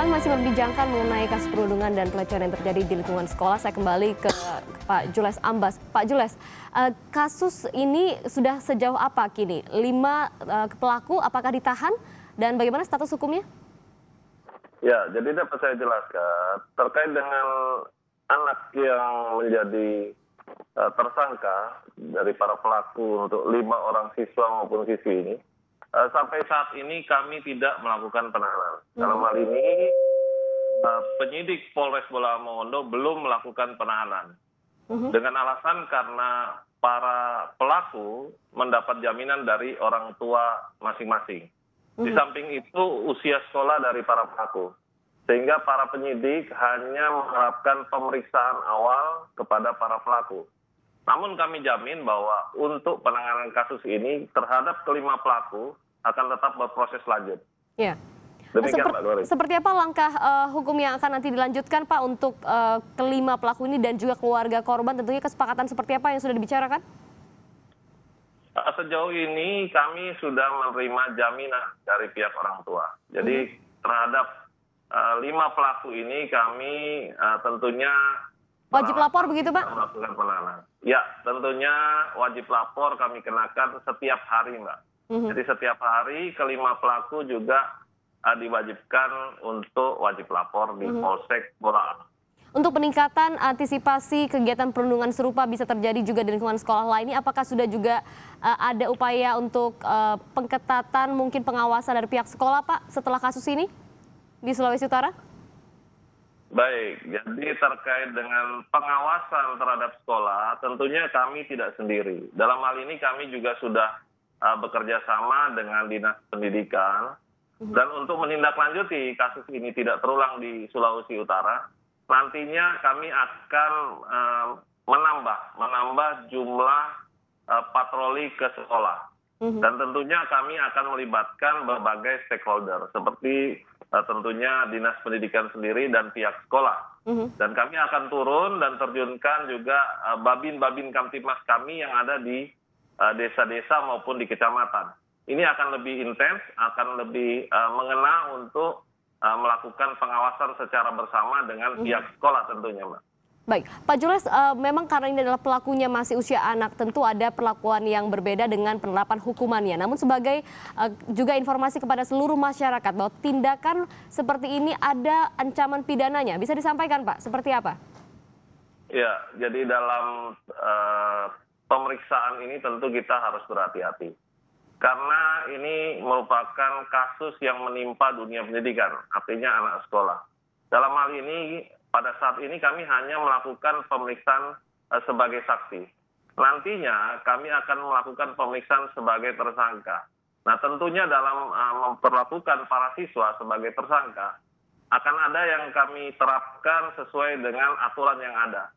masih membincangkan mengenai kasus perundungan dan pelecehan yang terjadi di lingkungan sekolah. Saya kembali ke Pak Jules Ambas. Pak Jules, kasus ini sudah sejauh apa kini? 5 pelaku apakah ditahan dan bagaimana status hukumnya? Ya, jadi dapat saya jelaskan terkait dengan anak yang menjadi tersangka dari para pelaku untuk 5 orang siswa maupun siswi ini. Sampai saat ini kami tidak melakukan penahanan. Dalam hal ini penyidik Polres Bola Mongondo belum melakukan penahanan. Dengan alasan karena para pelaku mendapat jaminan dari orang tua masing-masing. Di samping itu usia sekolah dari para pelaku. Sehingga para penyidik hanya mengharapkan pemeriksaan awal kepada para pelaku. Namun kami jamin bahwa untuk penanganan kasus ini terhadap kelima pelaku akan tetap berproses lanjut. Ya. Demikian Mbak Glory. Seperti apa langkah hukum yang akan nanti dilanjutkan Pak untuk kelima pelaku ini dan juga keluarga korban? Tentunya kesepakatan seperti apa yang sudah dibicarakan? Sejauh ini kami sudah menerima jaminan dari pihak orang tua. Jadi terhadap 5 pelaku ini kami tentunya wajib lapor begitu Pak? Melakukan penahanan. Ya, tentunya wajib lapor kami kenakan setiap hari Mbak. Jadi setiap hari kelima pelaku juga diwajibkan untuk wajib lapor di Polsek Bola. Untuk peningkatan antisipasi kegiatan perundungan serupa bisa terjadi juga di lingkungan sekolah lainnya, apakah sudah juga ada upaya untuk pengetatan mungkin pengawasan dari pihak sekolah Pak setelah kasus ini di Sulawesi Utara? Baik, jadi terkait dengan pengawasan terhadap sekolah, tentunya kami tidak sendiri. Dalam hal ini kami juga sudah bekerja sama dengan Dinas Pendidikan. Dan untuk menindaklanjuti kasus ini tidak terulang di Sulawesi Utara, nantinya kami akan menambah jumlah patroli ke sekolah. Dan tentunya kami akan melibatkan berbagai stakeholder, seperti tentunya Dinas Pendidikan sendiri dan pihak sekolah. Dan kami akan turun dan terjunkan juga babin-babin Kamtibmas kami yang ada di desa-desa maupun di kecamatan. Ini akan lebih intens, akan lebih mengena untuk melakukan pengawasan secara bersama dengan pihak sekolah tentunya, Mbak. Baik, Pak Jules, memang karena ini adalah pelakunya masih usia anak, tentu ada perlakuan yang berbeda dengan penerapan hukumannya. Namun sebagai juga informasi kepada seluruh masyarakat bahwa tindakan seperti ini ada ancaman pidananya. Bisa disampaikan Pak, seperti apa? Ya, jadi dalam pemeriksaan ini tentu kita harus berhati-hati. Karena ini merupakan kasus yang menimpa dunia pendidikan, artinya anak sekolah. Dalam hal ini, pada saat ini kami hanya melakukan pemeriksaan sebagai saksi. Nantinya kami akan melakukan pemeriksaan sebagai tersangka. Nah tentunya dalam memperlakukan para siswa sebagai tersangka, akan ada yang kami terapkan sesuai dengan aturan yang ada.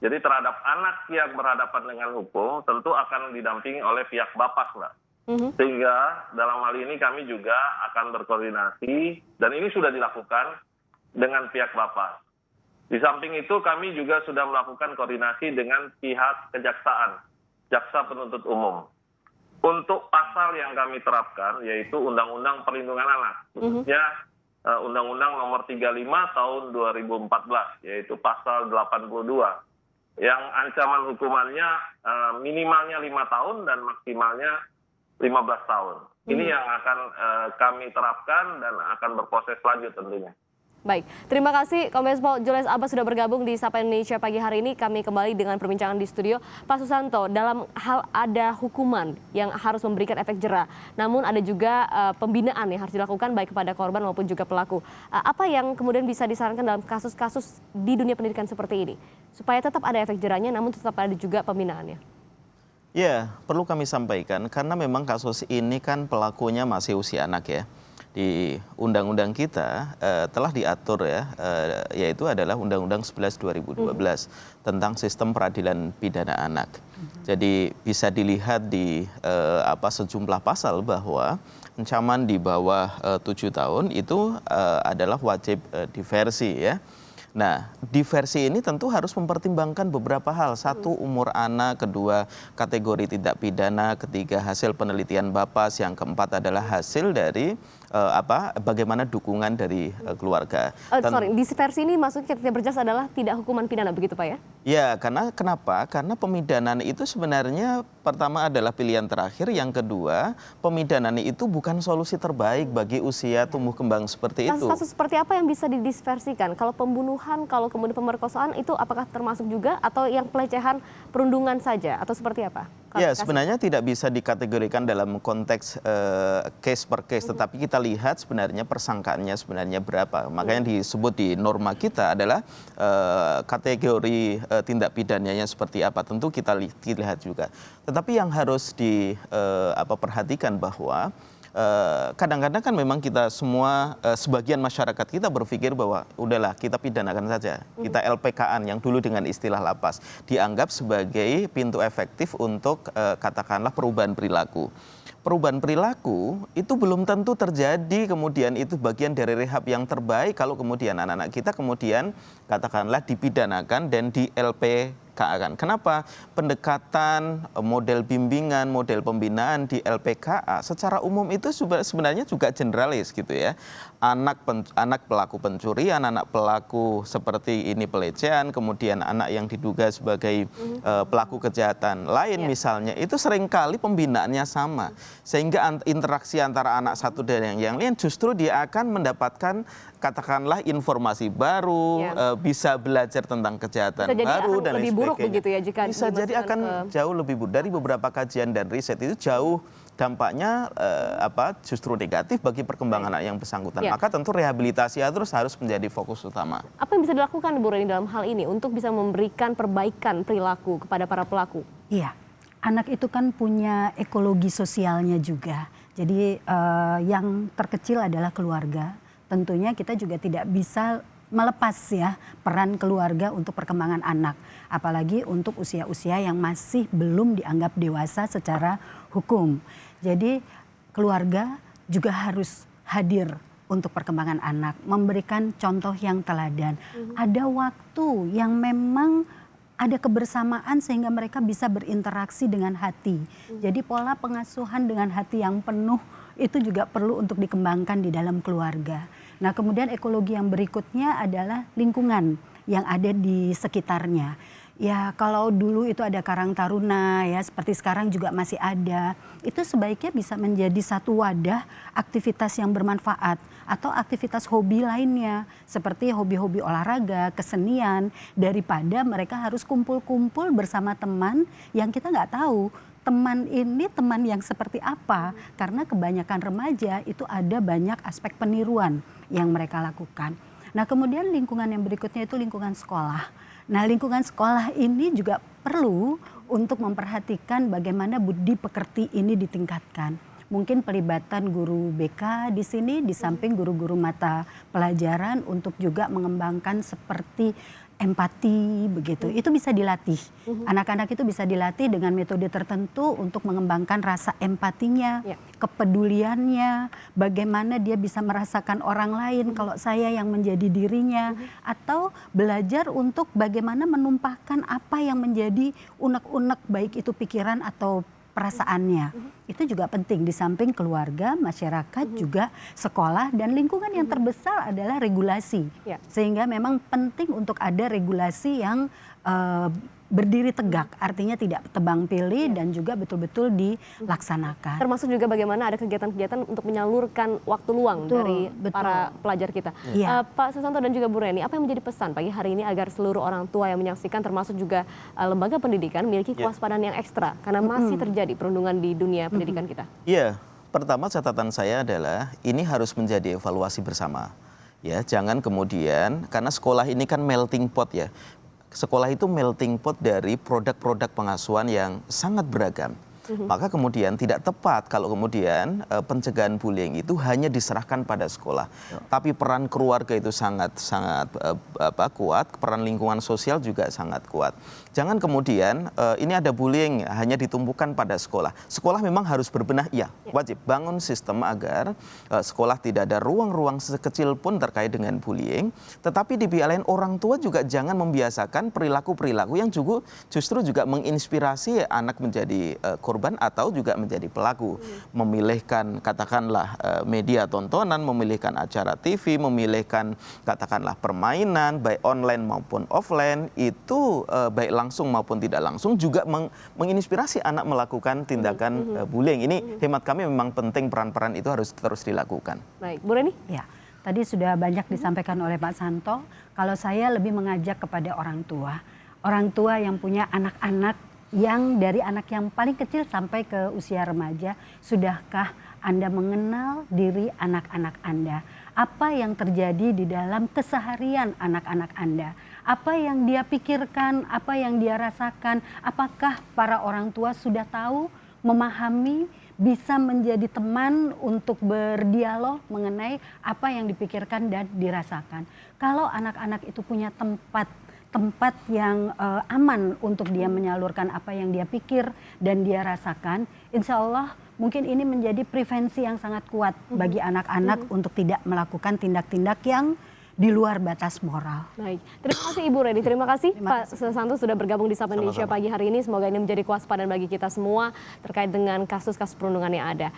Jadi terhadap anak yang berhadapan dengan hukum, tentu akan didampingi oleh pihak Bapas, Mbak. Sehingga dalam hal ini kami juga akan berkoordinasi, dan ini sudah dilakukan dengan pihak Bapas. Di samping itu kami juga sudah melakukan koordinasi dengan pihak kejaksaan, jaksa penuntut umum. Untuk pasal yang kami terapkan yaitu Undang-Undang Perlindungan Anak, khususnya Undang-Undang Nomor 35 Tahun 2014, yaitu pasal 82, yang ancaman hukumannya minimalnya 5 tahun dan maksimalnya 15 tahun. Ini yang akan kami terapkan dan akan berproses lanjut tentunya. Baik, terima kasih Kombes Pol Jules Ambas sudah bergabung di Sapa Indonesia pagi hari ini. Kami kembali dengan perbincangan di studio. Pak Susanto, dalam hal ada hukuman yang harus memberikan efek jera, namun ada juga pembinaan yang harus dilakukan baik kepada korban maupun juga pelaku. Apa yang kemudian bisa disarankan dalam kasus-kasus di dunia pendidikan seperti ini? Supaya tetap ada efek jeranya namun tetap ada juga pembinaannya. Ya, perlu kami sampaikan karena memang kasus ini kan pelakunya masih usia anak ya. Di undang-undang kita telah diatur ya, yaitu adalah Undang-Undang 11 2012 tentang sistem peradilan pidana anak. Jadi bisa dilihat di sejumlah pasal bahwa ancaman di bawah 7 tahun itu adalah wajib diversi ya. Nah, diversi ini tentu harus mempertimbangkan beberapa hal. Satu, umur anak. Kedua, kategori tindak pidana. Ketiga, hasil penelitian Bapas. Yang keempat adalah hasil dari bagaimana dukungan dari keluarga. Sorry, di versi ini maksudnya tidak berjas adalah tidak hukuman pidana begitu Pak ya? Ya, karena kenapa? Karena pemidanaan itu sebenarnya pertama adalah pilihan terakhir, yang kedua pemidanaan itu bukan solusi terbaik bagi usia tumbuh kembang seperti itu. Kasus-kasus seperti apa yang bisa didisversikan? Kalau pembunuhan, kalau kemudian pemerkosaan itu apakah termasuk juga atau yang pelecehan perundungan saja atau seperti apa? Ya, sebenarnya tidak bisa dikategorikan dalam konteks case per case, tetapi kita lihat sebenarnya persangkaannya sebenarnya berapa. Makanya disebut di norma kita adalah kategori tindak pidananya seperti apa. Tentu kita lihat juga. Tetapi yang harus diperhatikan bahwa kadang-kadang kan memang kita semua, sebagian masyarakat kita berpikir bahwa udahlah kita pidanakan saja. Kita LPK-an yang dulu dengan istilah lapas dianggap sebagai pintu efektif untuk katakanlah perubahan perilaku. Perubahan perilaku itu belum tentu terjadi, kemudian itu bagian dari rehab yang terbaik kalau kemudian anak-anak kita kemudian katakanlah dipidanakan dan di LPK-kan. Kenapa? Pendekatan, model bimbingan, model pembinaan di LPKA secara umum itu sebenarnya juga generalis gitu ya. Anak pelaku pencurian, anak pelaku seperti ini pelecehan, kemudian anak yang diduga sebagai pelaku kejahatan lain misalnya, itu seringkali pembinaannya sama. Sehingga interaksi antara anak satu dan yang lain justru dia akan mendapatkan katakanlah informasi baru, bisa belajar tentang kejahatan baru dan lain sebagainya. Begitu ya, jika bisa jadi akan jauh lebih buruk. Dari beberapa kajian dan riset itu jauh dampaknya justru negatif bagi perkembangan anak yang bersangkutan. Maka tentu rehabilitasi harus menjadi fokus utama. Apa yang bisa dilakukan Bu Reni dalam hal ini untuk bisa memberikan perbaikan perilaku kepada para pelaku? Iya, anak itu kan punya ekologi sosialnya juga. Jadi yang terkecil adalah keluarga. Tentunya kita juga tidak bisa melepas ya peran keluarga untuk perkembangan anak, apalagi untuk usia-usia yang masih belum dianggap dewasa secara hukum. Jadi keluarga juga harus hadir untuk perkembangan anak, memberikan contoh yang teladan. Ada waktu yang memang ada kebersamaan sehingga mereka bisa berinteraksi dengan hati. Jadi pola pengasuhan dengan hati yang penuh itu juga perlu untuk dikembangkan di dalam keluarga. Nah, kemudian ekologi yang berikutnya adalah lingkungan yang ada di sekitarnya. Ya, kalau dulu itu ada Karang Taruna ya, seperti sekarang juga masih ada. Itu sebaiknya bisa menjadi satu wadah aktivitas yang bermanfaat atau aktivitas hobi lainnya seperti hobi-hobi olahraga, kesenian, daripada mereka harus kumpul-kumpul bersama teman yang kita nggak tahu teman ini teman yang seperti apa, karena kebanyakan remaja itu ada banyak aspek peniruan yang mereka lakukan. Nah, kemudian lingkungan yang berikutnya itu lingkungan sekolah. Nah, lingkungan sekolah ini juga perlu untuk memperhatikan bagaimana budi pekerti ini ditingkatkan. Mungkin pelibatan guru BK di sini di samping guru-guru mata pelajaran untuk juga mengembangkan seperti empati begitu. Itu bisa dilatih. Anak-anak itu bisa dilatih dengan metode tertentu untuk mengembangkan rasa empatinya, kepeduliannya, bagaimana dia bisa merasakan orang lain kalau saya yang menjadi dirinya, atau belajar untuk bagaimana menumpahkan apa yang menjadi unek-unek baik itu pikiran atau perasaannya. Itu juga penting di samping keluarga, masyarakat, juga sekolah, dan lingkungan yang terbesar adalah regulasi. Sehingga memang penting untuk ada regulasi yang berdiri tegak, artinya tidak tebang pilih dan juga betul-betul dilaksanakan. Termasuk juga bagaimana ada kegiatan-kegiatan untuk menyalurkan waktu luang dari para pelajar kita. Pak Susanto dan juga Bu Reni, apa yang menjadi pesan pagi hari ini agar seluruh orang tua yang menyaksikan termasuk juga lembaga pendidikan memiliki kewaspadaan yang ekstra karena masih terjadi perundungan di dunia pendidikan kita? Iya, pertama catatan saya adalah ini harus menjadi evaluasi bersama. Ya, jangan kemudian karena sekolah ini kan melting pot ya. Sekolah itu melting pot dari produk-produk pengasuhan yang sangat beragam. Maka kemudian tidak tepat kalau kemudian pencegahan bullying itu hanya diserahkan pada sekolah. Tapi peran keluarga itu sangat kuat, peran lingkungan sosial juga sangat kuat. Jangan kemudian ini ada bullying hanya ditumpukan pada sekolah. Sekolah memang harus berbenah, iya, wajib bangun sistem agar sekolah tidak ada ruang-ruang sekecil pun terkait dengan bullying. Tetapi di pihak lain orang tua juga jangan membiasakan perilaku-perilaku yang justru juga menginspirasi anak menjadi korban korban atau juga menjadi pelaku. Memilihkan katakanlah media tontonan, memilihkan acara TV, memilihkan katakanlah permainan baik online maupun offline, itu baik langsung maupun tidak langsung juga menginspirasi anak melakukan tindakan bullying. Ini hemat kami memang penting, peran-peran itu harus terus dilakukan. Baik, Bu Reni? Ya, tadi sudah banyak disampaikan oleh Pak Santo. Kalau saya lebih mengajak kepada orang tua yang punya anak-anak, yang dari anak yang paling kecil sampai ke usia remaja, sudahkah Anda mengenal diri anak-anak Anda? Apa yang terjadi di dalam keseharian anak-anak Anda? Apa yang dia pikirkan, apa yang dia rasakan? Apakah para orang tua sudah tahu, memahami, bisa menjadi teman untuk berdialog mengenai apa yang dipikirkan dan dirasakan? Kalau anak-anak itu punya tempat yang aman untuk dia menyalurkan apa yang dia pikir dan dia rasakan, insya Allah mungkin ini menjadi prevensi yang sangat kuat bagi anak-anak untuk tidak melakukan tindak-tindak yang di luar batas moral. Baik, terima kasih Ibu Reni, terima kasih Pak Susanto sudah bergabung di Sapa Indonesia pagi hari ini. Semoga ini menjadi kewaspadaan bagi kita semua terkait dengan kasus-kasus perundungan yang ada.